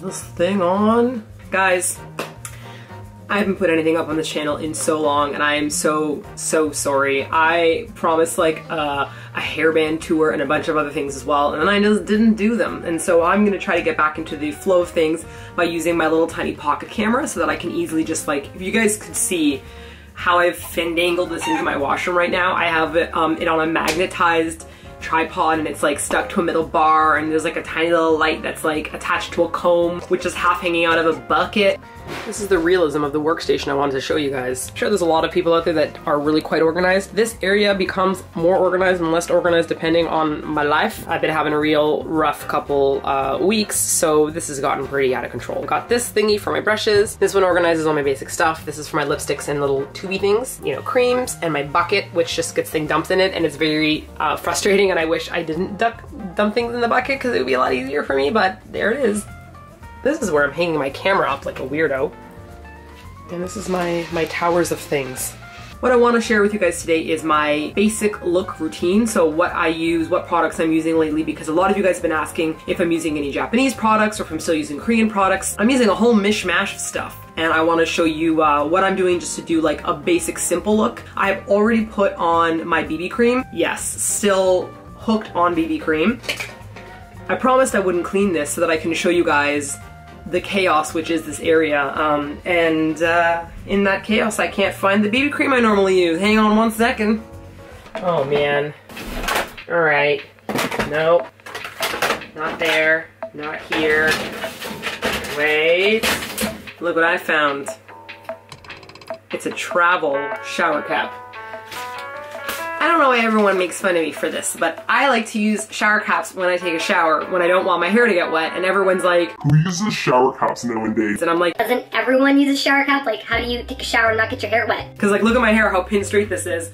this thing on. Guys, I haven't put anything up on this channel in so long, and I am so sorry. I promised like a hairband tour and a bunch of other things as well, and then I just didn't do them. And so I'm gonna try to get back into the flow of things by using my little tiny pocket camera so that I can easily just like, if you guys could see how I've fandangled this into my washroom right now. I have it on a magnetized tripod, and it's like stuck to a metal bar, and there's like a tiny little light that's like attached to a comb, which is half hanging out of a bucket. This is the realism of the workstation I wanted to show you guys. I'm sure there's a lot of people out there that are really quite organized. This area becomes more organized and less organized depending on my life. I've been having a real rough couple weeks, so this has gotten pretty out of control. Got this thingy for my brushes. This one organizes all my basic stuff. This is for my lipsticks and little tubey things, you know, creams, and my bucket, which just gets things dumped in it, and it's very frustrating, and I wish I didn't dump things in the bucket because it would be a lot easier for me, but there it is. This is where I'm hanging my camera up like a weirdo. And this is my towers of things. What I want to share with you guys today is my basic look routine. So what I use, what products I'm using lately, because a lot of you guys have been asking if I'm using any Japanese products or if I'm still using Korean products. I'm using a whole mishmash of stuff, and I want to show you what I'm doing just to do like a basic simple look. I've already put on my BB cream. Yes, still hooked on BB cream. I promised I wouldn't clean this so that I can show you guys the chaos which is this area, and in that chaos I can't find the BB cream I normally use. Hang on one second. Oh man. Alright. Nope. Not there. Not here. Wait. Look what I found. It's a travel shower cap. I don't know why everyone makes fun of me for this, but I like to use shower caps when I take a shower, when I don't want my hair to get wet, and everyone's like, who uses shower caps nowadays? And I'm like, doesn't everyone use a shower cap? Like, how do you take a shower and not get your hair wet? Because like, look at my hair, how pin straight this is.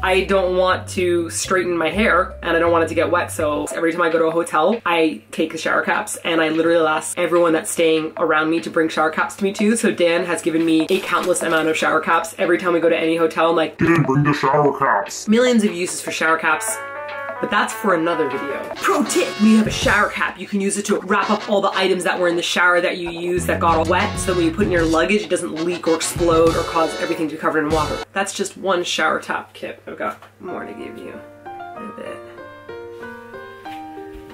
I don't want to straighten my hair, and I don't want it to get wet, so every time I go to a hotel, I take the shower caps, and I literally ask everyone that's staying around me to bring shower caps to me too. So Dan has given me a countless amount of shower caps. Every time we go to any hotel, I'm like, Dan, bring the shower caps. Millions of uses for shower caps, but that's for another video. Pro tip, when you have a shower cap, you can use it to wrap up all the items that were in the shower that you used that got all wet, so that when you put it in your luggage, it doesn't leak or explode or cause everything to be covered in water. That's just one shower top tip. I've got more to give you in a bit.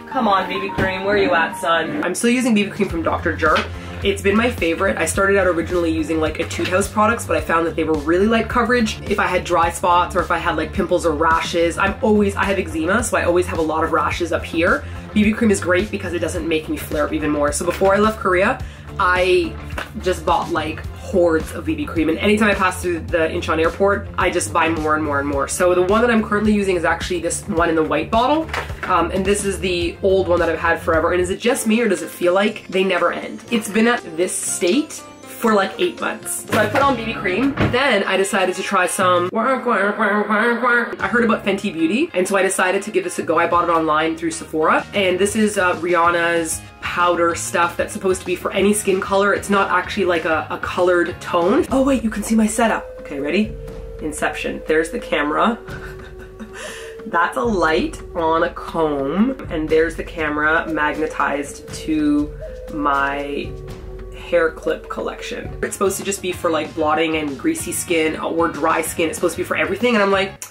Come on, BB cream, where are you at, son? I'm still using BB cream from Dr. Jerk. It's been my favorite. I started out originally using like Etude House products, but I found that they were really light coverage. If I had dry spots or if I had like pimples or rashes, I have eczema, so I always have a lot of rashes up here. BB cream is great because it doesn't make me flare up even more. So before I left Korea, I just bought like hordes of BB cream, and anytime I pass through the Incheon airport, I just buy more and more and more. So the one that I'm currently using is actually this one in the white bottle, and this is the old one that I've had forever. And is it just me, or does it feel like they never end? It's been at this state for like 8 months. So I put on BB cream, then I decided to try some, I heard about Fenty Beauty, and so I decided to give this a go. I bought it online through Sephora, and this is Rihanna's powder stuff that's supposed to be for any skin color. It's not actually like a colored tone. Oh wait, you can see my setup. Okay, ready? Inception. There's the camera. That's a light on a comb, and there's the camera magnetized to my hair clip collection. It's supposed to just be for like blotting and greasy skin or dry skin. It's supposed to be for everything, and I'm like,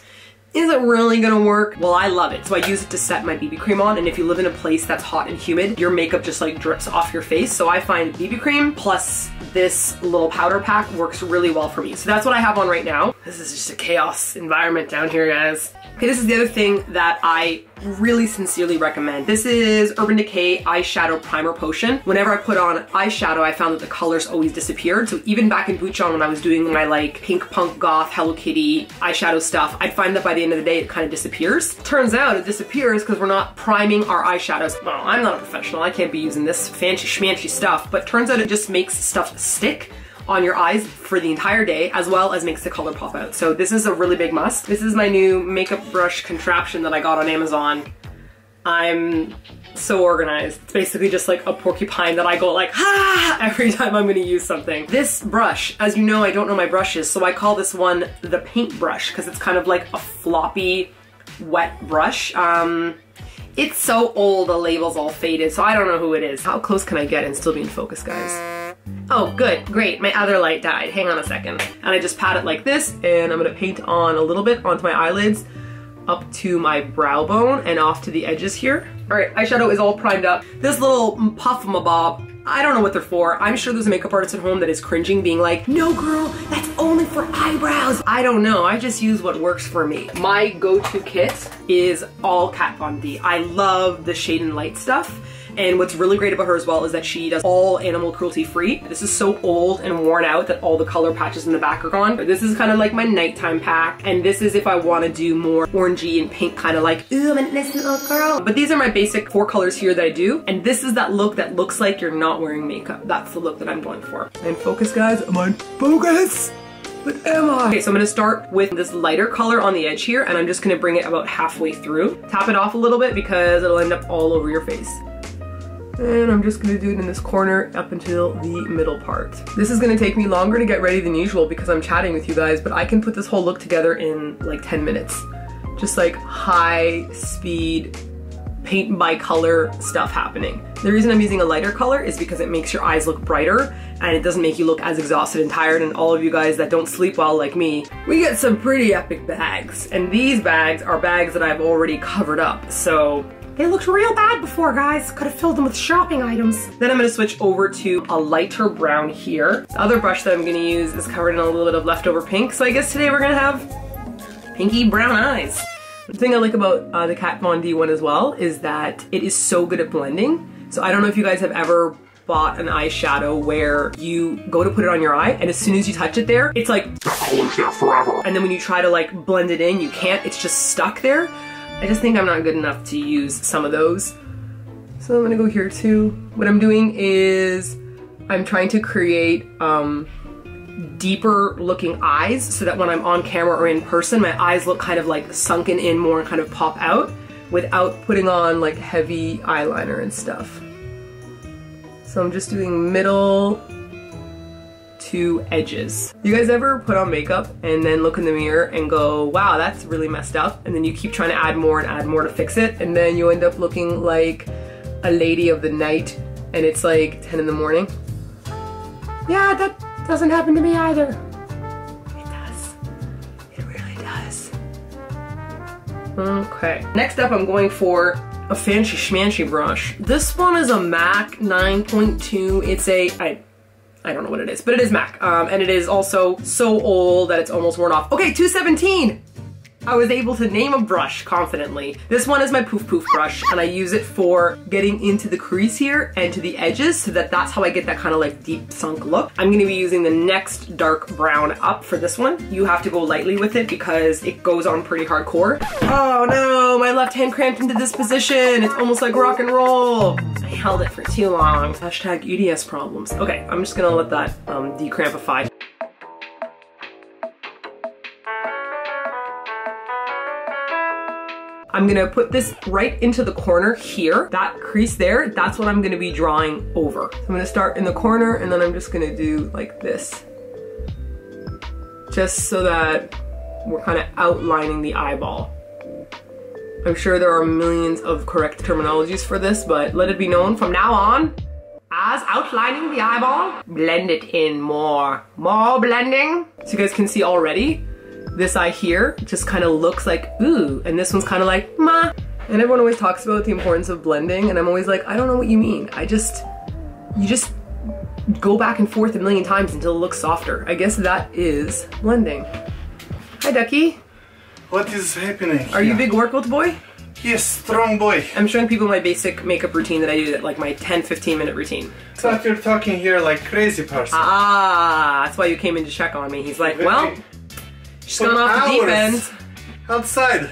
is it really gonna work? Well, I love it. So I use it to set my BB cream on, and if you live in a place that's hot and humid, your makeup just like drips off your face. So I find BB cream plus this little powder pack works really well for me. So that's what I have on right now. This is just a chaos environment down here, guys. Okay, this is the other thing that I really sincerely recommend. This is Urban Decay Eyeshadow Primer Potion. Whenever I put on eyeshadow, I found that the colors always disappeared. So even back in Bucheon, when I was doing my like pink punk goth Hello Kitty eyeshadow stuff, I'd find that by the end of the day, it kind of disappears. Turns out it disappears because we're not priming our eyeshadows. Well, I'm not a professional. I can't be using this fancy schmancy stuff, but turns out it just makes stuff stick on your eyes for the entire day, as well as makes the color pop out. So this is a really big must. This is my new makeup brush contraption that I got on Amazon. I'm so organized. It's basically just like a porcupine that I go like, ah, every time I'm gonna use something. This brush, as you know, I don't know my brushes, so I call this one the paint brush because it's kind of like a floppy, wet brush. It's so old, the label's all faded, so I don't know who it is. How close can I get and still be in focus, guys? Oh, good, great, my other light died. Hang on a second. And I just pat it like this, and I'm gonna paint on a little bit onto my eyelids, up to my brow bone and off to the edges here. All right, eyeshadow is all primed up. This little puff of my bob, I don't know what they're for. I'm sure there's a makeup artist at home that is cringing, being like, no girl, that's only for eyebrows. I don't know, I just use what works for me. My go-to kit is all Kat Von D. I love the Shade and Light stuff. And what's really great about her as well is that she does all animal cruelty free. This is so old and worn out that all the color patches in the back are gone. This is kind of like my nighttime pack. And this is if I want to do more orangey and pink, kind of like, ooh, I'm an innocent little girl. But these are my basic 4 colors here that I do. And this is that look that looks like you're not wearing makeup. That's the look that I'm going for. And focus, guys, I'm on focus. What am I? Okay, so I'm gonna start with this lighter color on the edge here, and I'm just gonna bring it about halfway through. Tap it off a little bit because it'll end up all over your face. And I'm just gonna do it in this corner up until the middle part. This is gonna take me longer to get ready than usual because I'm chatting with you guys, but I can put this whole look together in like 10 minutes. Just like high speed, paint by color stuff happening. The reason I'm using a lighter color is because it makes your eyes look brighter and it doesn't make you look as exhausted and tired. And all of you guys that don't sleep well like me, we get some pretty epic bags. And these bags are bags that I've already covered up. So they looked real bad before, guys. Could have filled them with shopping items. Then I'm gonna switch over to a lighter brown here. The other brush that I'm gonna use is covered in a little bit of leftover pink. So I guess today we're gonna have pinky brown eyes. The thing I like about the Kat Von D one as well is that it is so good at blending. So I don't know if you guys have ever bought an eyeshadow where you go to put it on your eye and as soon as you touch it there, it's like, the color's there forever. And then when you try to like blend it in, you can't, it's just stuck there. I just think I'm not good enough to use some of those. So I'm gonna go here too. What I'm doing is I'm trying to create deeper looking eyes so that when I'm on camera or in person, my eyes look kind of like sunken in more and kind of pop out without putting on like heavy eyeliner and stuff. So I'm just doing middle to edges. You guys ever put on makeup and then look in the mirror and go, wow, that's really messed up, and then you keep trying to add more and add more to fix it, and then you end up looking like a lady of the night and it's like 10 in the morning? Yeah, that doesn't happen to me either. It does. It really does. Okay. Next up, I'm going for a fancy schmancy brush. This one is a MAC 9.2. It's a, I don't know what it is, but it is MAC. And it is also so old that it's almost worn off. Okay, 217. I was able to name a brush confidently. This one is my Poof Poof brush, and I use it for getting into the crease here and to the edges so that that's how I get that kind of like deep sunk look. I'm gonna be using the next dark brown up for this one. You have to go lightly with it because it goes on pretty hardcore. Oh no, my left hand cramped into this position. It's almost like rock and roll. I held it for too long. Hashtag EDS problems. Okay, I'm just gonna let that decrampify. I'm gonna put this right into the corner here. That crease there, that's what I'm gonna be drawing over. So I'm gonna start in the corner and then I'm just gonna do like this. Just so that we're kind of outlining the eyeball. I'm sure there are millions of correct terminologies for this, but let it be known from now on as outlining the eyeball. Blend it in more. More blending. So you guys can see already, this eye here just kind of looks like ooh, and this one's kind of like ma. And everyone always talks about the importance of blending, and I'm always like, I don't know what you mean. You just go back and forth a million times until it looks softer. I guess that is blending. Hi, Ducky. What is happening here? Are you a big workout boy? Yes, strong boy. I'm showing people my basic makeup routine that I do, like my 10-15 minute routine. So if you're talking here like crazy person. Ah, that's why you came in to check on me. He's like, well, she's gone off the deep end. Outside,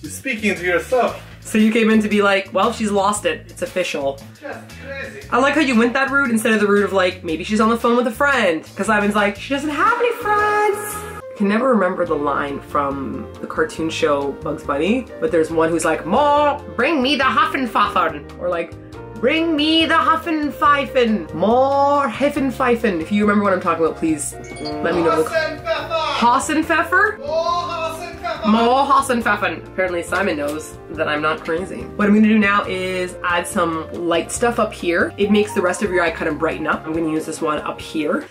you're speaking to yourself. So you came in to be like, well, she's lost it. It's official. Just crazy. I like how you went that route instead of the route of like, maybe she's on the phone with a friend. Because Ivan's like, she doesn't have any friends. I can never remember the line from the cartoon show Bugs Bunny, but there's one who's like, more, bring me the Huffenpfeffen. Or like, bring me the Huffenpfeifen. More Heffenpfeifen. If you remember what I'm talking about, please let me know. Hassenpfeffer? More Hassenpfeffer. Mohassenpfeffer. Apparently Simon knows that I'm not crazy. What I'm gonna do now is add some light stuff up here. It makes the rest of your eye kind of brighten up. I'm gonna use this one up here.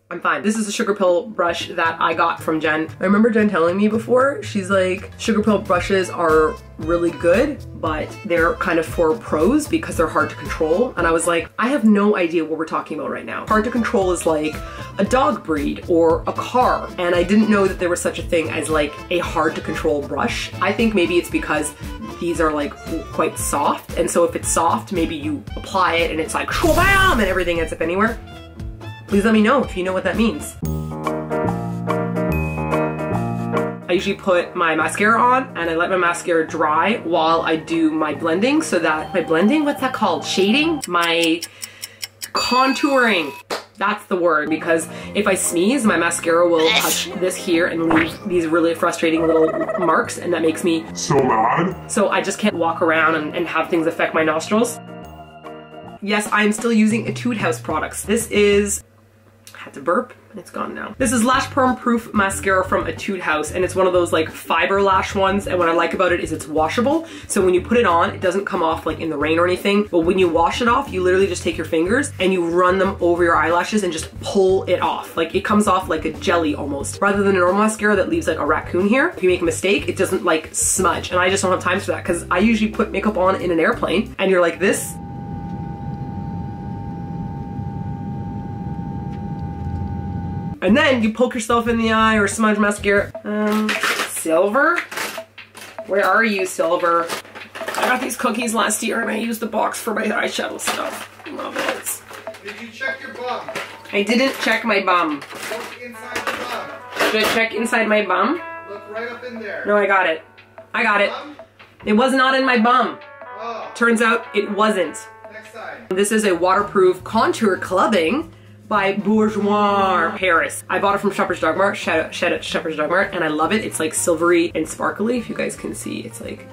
I'm fine. This is a sugar pill brush that I got from Jen. I remember Jen telling me before, she's like, sugar pill brushes are really good, but they're kind of for pros because they're hard to control. And I was like, I have no idea what we're talking about right now. Hard to control is like a dog breed or a car. And I didn't know that there was such a thing as like a hard to control brush. I think maybe it's because these are like quite soft. And so if it's soft, maybe you apply it and it's like, shwabam, and everything ends up anywhere. Please let me know if you know what that means. I usually put my mascara on and I let my mascara dry while I do my blending so that my blending, what's that called? Shading? My contouring. That's the word, because if I sneeze, my mascara will touch this here and leave these really frustrating little marks, and that makes me so mad. So I just can't walk around and have things affect my nostrils. Yes, I am still using Etude House products. This is, I had to burp, and it's gone now. This is Lash Perm Proof Mascara from Etude House, and it's one of those like fiber lash ones, and what I like about it is it's washable. So when you put it on, it doesn't come off like in the rain or anything, but when you wash it off, you literally just take your fingers and you run them over your eyelashes and just pull it off. Like it comes off like a jelly almost, rather than a normal mascara that leaves like a raccoon here. If you make a mistake, it doesn't like smudge, and I just don't have time for that because I usually put makeup on in an airplane, and you're like this. And then you poke yourself in the eye or smudge mascara. Silver? Where are you, Silver? I got these cookies last year and I used the box for my eyeshadow stuff. Love it. Did you check your bum? I didn't check my bum. Look inside your bum. Should I check inside my bum? Look right up in there. No, I got it. I got it. It was not in my bum. Oh. Turns out it wasn't. Next side. This is a waterproof contour clubbing by Bourjois Paris. I bought it from Shoppers Drug Mart. Shout out to Shoppers Drug Mart, and I love it. It's like silvery and sparkly. If you guys can see, it's like,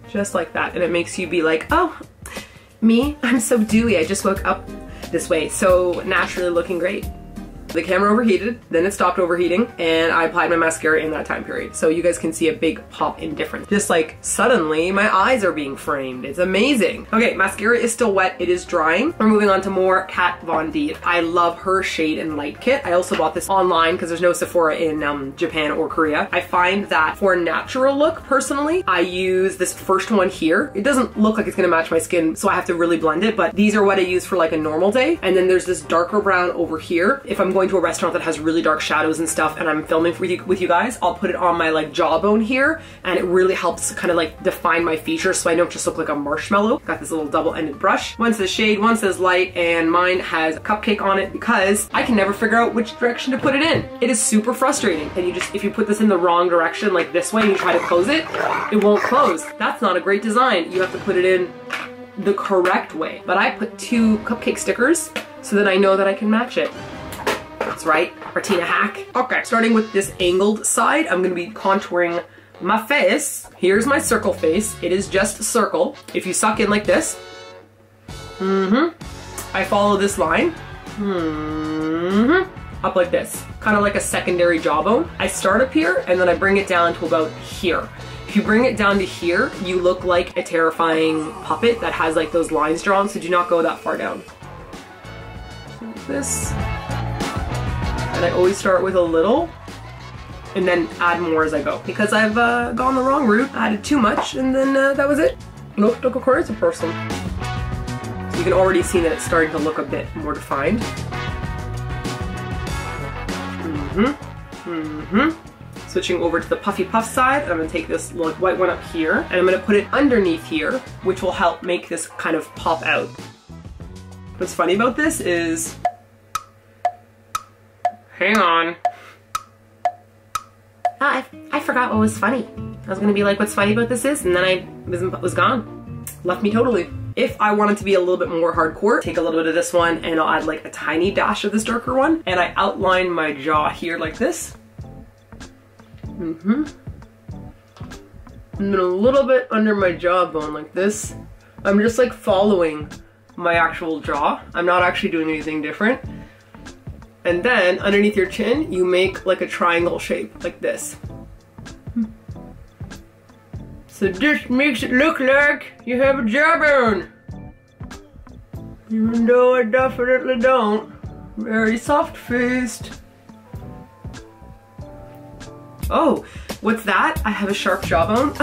just like that, and it makes you be like, oh, me, I'm so dewy. I just woke up this way, so naturally looking great. The camera overheated, then it stopped overheating, and I applied my mascara in that time period. So you guys can see a big pop in difference. Just like suddenly my eyes are being framed. It's amazing. Okay, mascara is still wet. It is drying. We're moving on to more Kat Von D. I love her shade and light kit. I also bought this online because there's no Sephora in Japan or Korea. I find that for a natural look, personally, I use this first one here. It doesn't look like it's gonna match my skin, so I have to really blend it, but these are what I use for like a normal day. And then there's this darker brown over here. If I'm going to a restaurant that has really dark shadows and stuff and I'm filming with you guys, I'll put it on my like jawbone here, and it really helps kind of like define my features so I don't just look like a marshmallow. Got this little double-ended brush. One says shade, one says light, and mine has a cupcake on it because I can never figure out which direction to put it in. It is super frustrating. And you just, if you put this in the wrong direction, like this way, and you try to close it, it won't close. That's not a great design. You have to put it in the correct way. But I put 2 cupcake stickers so that I know that I can match it. That's right, Martina hack. Okay, starting with this angled side, I'm gonna be contouring my face. Here's my circle face. It is just a circle. If you suck in like this, I follow this line, up like this, kind of like a secondary jawbone. I start up here and then I bring it down to about here. If you bring it down to here, you look like a terrifying puppet that has like those lines drawn, so do not go that far down. Like this. And I always start with a little and then add more as I go. Because I've gone the wrong route, added too much, and then that was it. Look a crazy person. So you can already see that it's starting to look a bit more defined. Switching over to the puffy puff side, I'm gonna take this little white one up here, and I'm gonna put it underneath here, which will help make this kind of pop out. What's funny about this is, hang on. Oh, I forgot what was funny. I was gonna be like, what's funny about this is, and then I was gone. Left me totally. If I wanted to be a little bit more hardcore, take a little bit of this one and I'll add like a tiny dash of this darker one, and I outline my jaw here like this. And then a little bit under my jawbone like this. I'm just like following my actual jaw. I'm not actually doing anything different. And then underneath your chin, you make like a triangle shape, like this. So this makes it look like you have a jawbone. Even though I definitely don't. Very soft-faced. Oh, what's that? I have a sharp jawbone.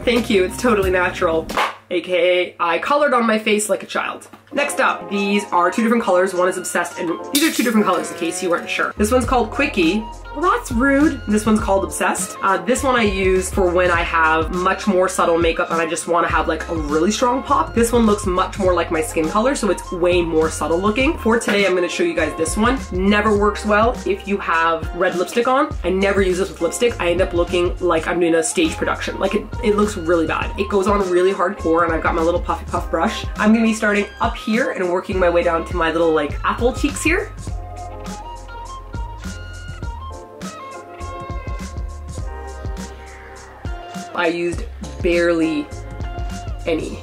Thank you, it's totally natural. AKA, I colored on my face like a child. Next up, these are two different colors. One is Obsessed, and these are two different colors in case you weren't sure. This one's called Quickie. Well, that's rude. This one's called Obsessed. This one I use for when I have much more subtle makeup and I just want to have like a really strong pop. This one looks much more like my skin color, so it's way more subtle looking. For today, I'm going to show you guys this one. Never works well if you have red lipstick on. I never use this with lipstick. I end up looking like I'm doing a stage production. Like it looks really bad. It goes on really hardcore, and I've got my little puffy puff brush. I'm going to be starting up here and working my way down to my little like apple cheeks here. I used barely any.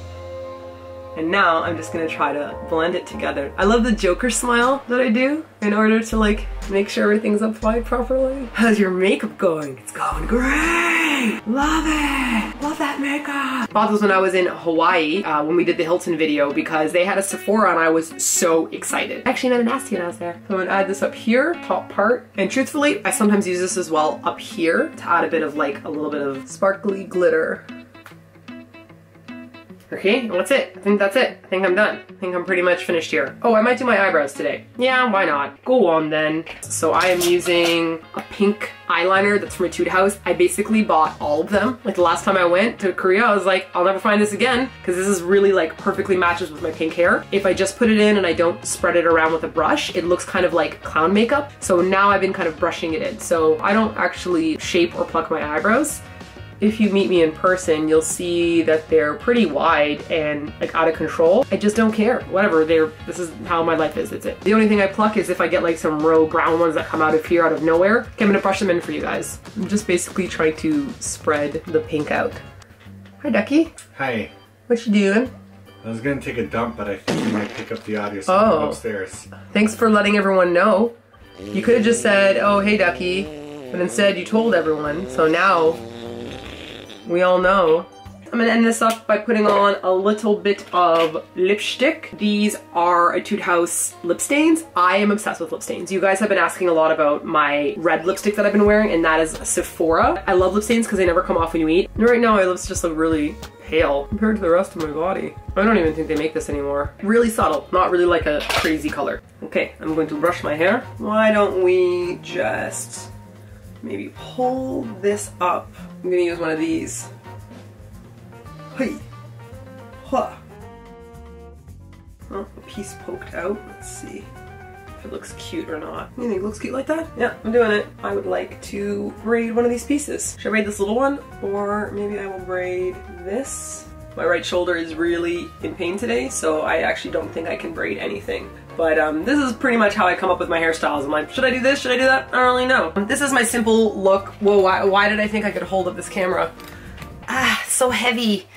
And now I'm just gonna try to blend it together. I love the Joker smile that I do in order to like make sure everything's applied properly. How's your makeup going? It's going great! Love it! Love that makeup! Bought this when I was in Hawaii when we did the Hilton video because they had a Sephora and I was so excited. Actually, not a nasty when I was there. So I'm gonna add this up here, top part. And truthfully, I sometimes use this as well up here to add a bit of like a little bit of sparkly glitter. Okay, and that's it. I think that's it. I think I'm done. I think I'm pretty much finished here. Oh, I might do my eyebrows today. Yeah, why not? Go on then. So I am using a pink eyeliner that's from Etude House. I basically bought all of them. Like the last time I went to Korea, I was like, I'll never find this again because this is really like perfectly matches with my pink hair. If I just put it in and I don't spread it around with a brush, it looks kind of like clown makeup. So now I've been kind of brushing it in. So I don't actually shape or pluck my eyebrows. If you meet me in person, you'll see that they're pretty wide and like out of control. I just don't care. Whatever, this is how my life is, that's it. The only thing I pluck is if I get like some row brown ones that come out of here out of nowhere. Okay, I'm gonna brush them in for you guys. I'm just basically trying to spread the pink out. Hi, Ducky. Hi. What you doing? I was gonna take a dump, but I think you might pick up the audio, so I'm upstairs. Thanks for letting everyone know. You could have just said, oh, hey, Ducky. But instead you told everyone, so now we all know. I'm gonna end this up by putting on a little bit of lipstick. These are Etude House lip stains. I am obsessed with lip stains. You guys have been asking a lot about my red lipstick that I've been wearing, and that is Sephora. I love lip stains because they never come off when you eat. And right now my lips just look really pale compared to the rest of my body. I don't even think they make this anymore. Really subtle, not really like a crazy color. Okay, I'm going to brush my hair. Why don't we just maybe pull this up? I'm gonna use one of these. Hey. Huh. Oh, a piece poked out. Let's see if it looks cute or not. You think it looks cute like that? Yeah, I'm doing it. I would like to braid one of these pieces. Should I braid this little one? Or maybe I will braid this? My right shoulder is really in pain today, so I actually don't think I can braid anything. But this is pretty much how I come up with my hairstyles. I'm like, should I do this? Should I do that? I don't really know. This is my simple look. Whoa, why did I think I could hold up this camera? Ah, so heavy.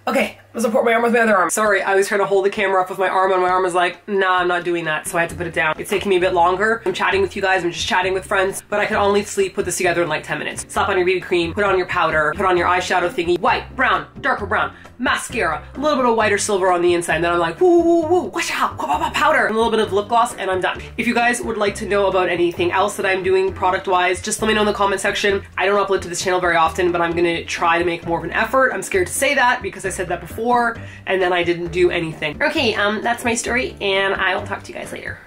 Okay, I'm gonna support my arm with my other arm. Sorry, I was trying to hold the camera up with my arm and my arm was like, nah, I'm not doing that, so I had to put it down. It's taking me a bit longer. I'm chatting with you guys, I'm just chatting with friends, but I could honestly put this together in like 10 minutes. Slap on your BB cream, put on your powder, put on your eyeshadow thingy, white, brown, darker brown, mascara, a little bit of white or silver on the inside, and then I'm like, woo, woo, woo, wash out, powder, and a little bit of lip gloss, and I'm done. If you guys would like to know about anything else that I'm doing product-wise, just let me know in the comment section. I don't upload to this channel very often, but I'm gonna try to make more of an effort. I'm scared to say that because I said that before, and then I didn't do anything. Okay, that's my story, and I will talk to you guys later.